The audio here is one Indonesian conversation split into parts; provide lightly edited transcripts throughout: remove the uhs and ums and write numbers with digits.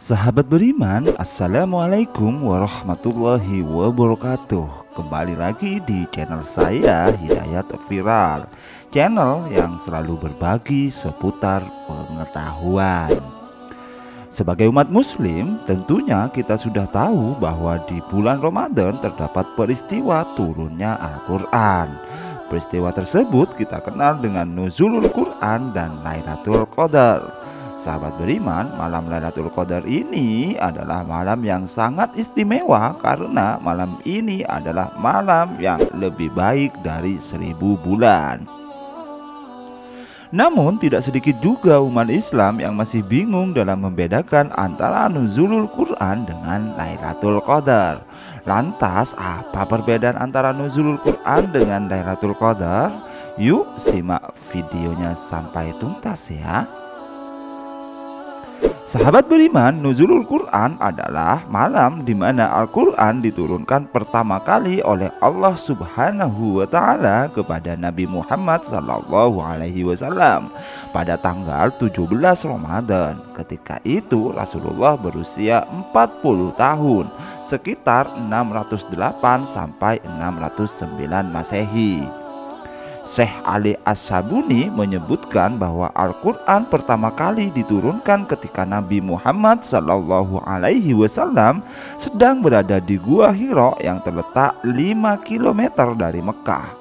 Sahabat beriman, Assalamualaikum warahmatullahi wabarakatuh. Kembali lagi di channel saya, Hidayat Viral, channel yang selalu berbagi seputar pengetahuan. Sebagai umat muslim, tentunya kita sudah tahu bahwa di bulan Ramadan terdapat peristiwa turunnya Al-Quran. Peristiwa tersebut kita kenal dengan Nuzulul Quran dan Lailatul Qadar. Sahabat beriman, malam Lailatul Qadar ini adalah malam yang sangat istimewa karena malam ini adalah malam yang lebih baik dari 1000 bulan. Namun tidak sedikit juga umat Islam yang masih bingung dalam membedakan antara Nuzulul Quran dengan Lailatul Qadar. Lantas apa perbedaan antara Nuzulul Quran dengan Lailatul Qadar? Yuk simak videonya sampai tuntas ya. Sahabat beriman, Nuzulul Quran adalah malam di mana Al-Quran diturunkan pertama kali oleh Allah Subhanahu wa Ta'ala kepada Nabi Muhammad SAW pada tanggal 17 Ramadan. Ketika itu Rasulullah berusia 40 tahun, sekitar 608 sampai 609 Masehi. Syekh Ali As-Sabuni menyebutkan bahwa Al-Quran pertama kali diturunkan ketika Nabi Muhammad SAW sedang berada di Gua Hira yang terletak 5 km dari Mekah.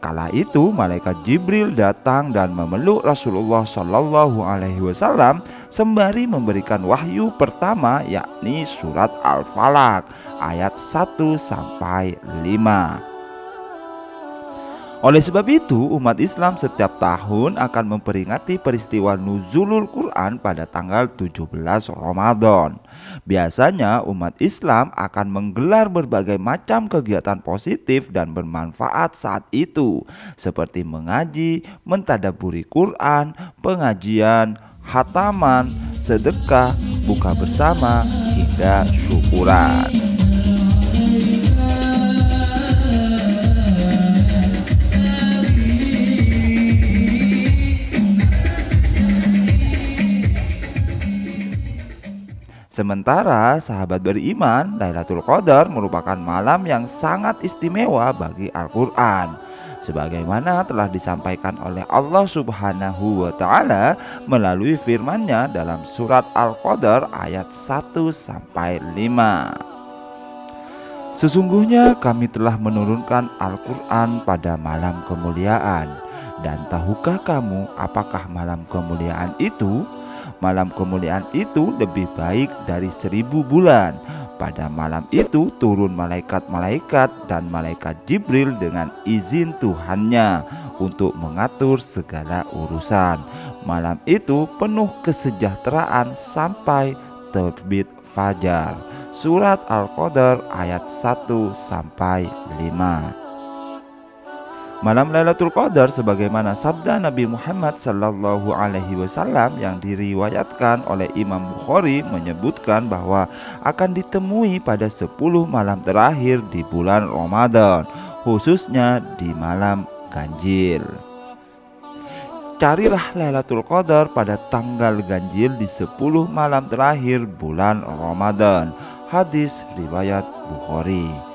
Kala itu malaikat Jibril datang dan memeluk Rasulullah SAW sembari memberikan wahyu pertama, yakni surat Al-Falaq ayat 1 sampai 5. Oleh sebab itu, umat Islam setiap tahun akan memperingati peristiwa Nuzulul Quran pada tanggal 17 Ramadan. Biasanya umat Islam akan menggelar berbagai macam kegiatan positif dan bermanfaat saat itu, seperti mengaji, mentadaburi Quran, pengajian, khataman, sedekah, buka bersama, hingga syukuran. Sementara sahabat beriman, Lailatul Qadar merupakan malam yang sangat istimewa bagi Al-Quran. Sebagaimana telah disampaikan oleh Allah Subhanahu wa Ta'ala melalui firman-Nya dalam surat Al-Qadar ayat 1 sampai 5. Sesungguhnya kami telah menurunkan Al-Quran pada malam kemuliaan. Dan tahukah kamu apakah malam kemuliaan itu? Malam kemuliaan itu lebih baik dari 1000 bulan. Pada malam itu turun malaikat-malaikat dan malaikat Jibril dengan izin Tuhannya untuk mengatur segala urusan. Malam itu penuh kesejahteraan sampai terbit fajar. Surat Al-Qadar ayat 1 sampai 5. Malam Lailatul Qadar sebagaimana sabda Nabi Muhammad SAW yang diriwayatkan oleh Imam Bukhari menyebutkan bahwa akan ditemui pada 10 malam terakhir di bulan Ramadan, khususnya di malam ganjil. Carilah Lailatul Qadar pada tanggal ganjil di 10 malam terakhir bulan Ramadan. Hadis riwayat Bukhari.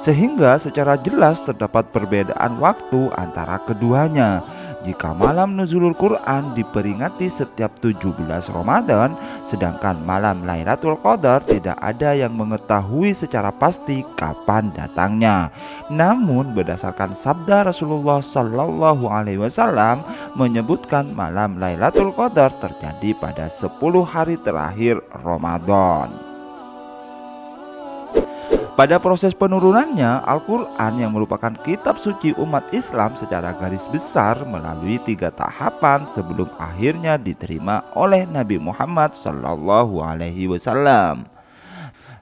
Sehingga secara jelas terdapat perbedaan waktu antara keduanya. Jika malam Nuzulul Quran diperingati setiap 17 Ramadan, sedangkan malam Lailatul Qadar tidak ada yang mengetahui secara pasti kapan datangnya. Namun berdasarkan sabda Rasulullah SAW menyebutkan malam Lailatul Qadar terjadi pada 10 hari terakhir Ramadan. Pada proses penurunannya, Al-Quran yang merupakan kitab suci umat Islam secara garis besar melalui 3 tahapan sebelum akhirnya diterima oleh Nabi Muhammad SAW.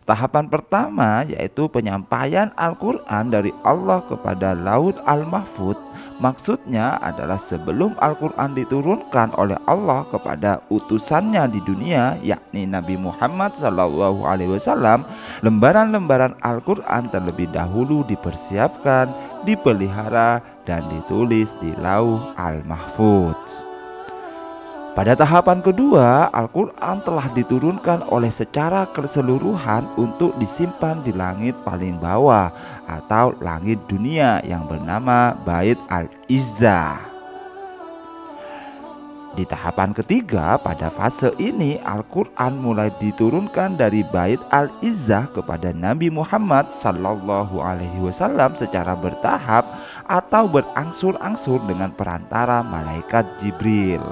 Tahapan pertama yaitu penyampaian Al-Quran dari Allah kepada Laut Al-Mahfud. Maksudnya adalah sebelum Al-Quran diturunkan oleh Allah kepada utusannya di dunia, yakni Nabi Muhammad SAW, lembaran-lembaran Al-Quran terlebih dahulu dipersiapkan, dipelihara, dan ditulis di Lauh Al-Mahfudz. Pada tahapan kedua, Al-Quran telah diturunkan oleh secara keseluruhan untuk disimpan di langit paling bawah atau langit dunia yang bernama Bait Al-Izzah. Di tahapan ketiga, pada fase ini Al-Quran mulai diturunkan dari Bait Al-Izzah kepada Nabi Muhammad SAW secara bertahap atau berangsur-angsur dengan perantara malaikat Jibril.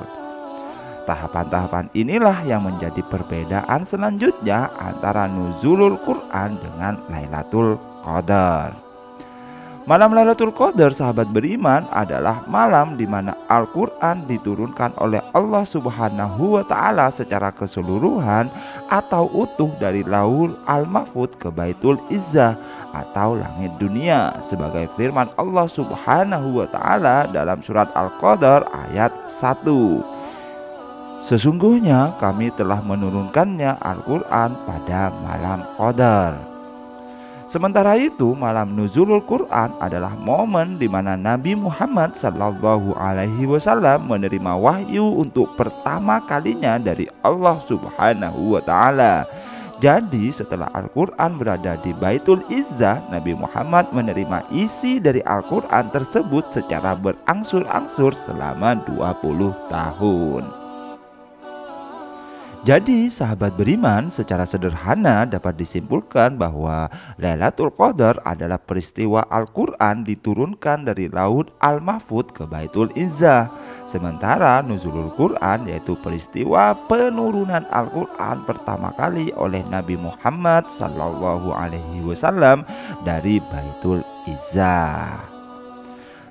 Tahapan-tahapan inilah yang menjadi perbedaan selanjutnya antara nuzulul Quran dengan Lailatul Qadar. Malam Lailatul Qadar, sahabat beriman, adalah malam di mana Al-Quran diturunkan oleh Allah Subhanahu wa Ta'ala secara keseluruhan atau utuh dari Lauhul Al-Mahfudz ke Baitul Izzah atau langit dunia, sebagai firman Allah Subhanahu wa Ta'ala dalam surat Al-Qadar ayat 1. Sesungguhnya kami telah menurunkannya Al-Quran pada malam Qadar. Sementara itu, malam nuzulul Quran adalah momen di mana Nabi Muhammad SAW menerima wahyu untuk pertama kalinya dari Allah Subhanahu wa Ta'ala. Jadi setelah Al-Quran berada di Baitul Izzah, Nabi Muhammad menerima isi dari Al-Quran tersebut secara berangsur-angsur selama 20 tahun. Jadi sahabat beriman, secara sederhana dapat disimpulkan bahwa Lailatul Qadar adalah peristiwa Al-Quran diturunkan dari Lauhul Al-Mahfudz ke Baitul Izzah. Sementara nuzulul Quran yaitu peristiwa penurunan Al-Quran pertama kali oleh Nabi Muhammad SAW dari Baitul Izzah.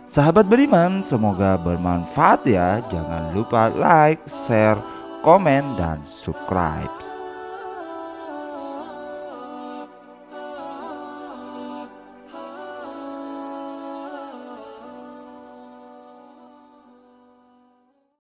Sahabat beriman, semoga bermanfaat ya. Jangan lupa like, share, komen, dan subscribe.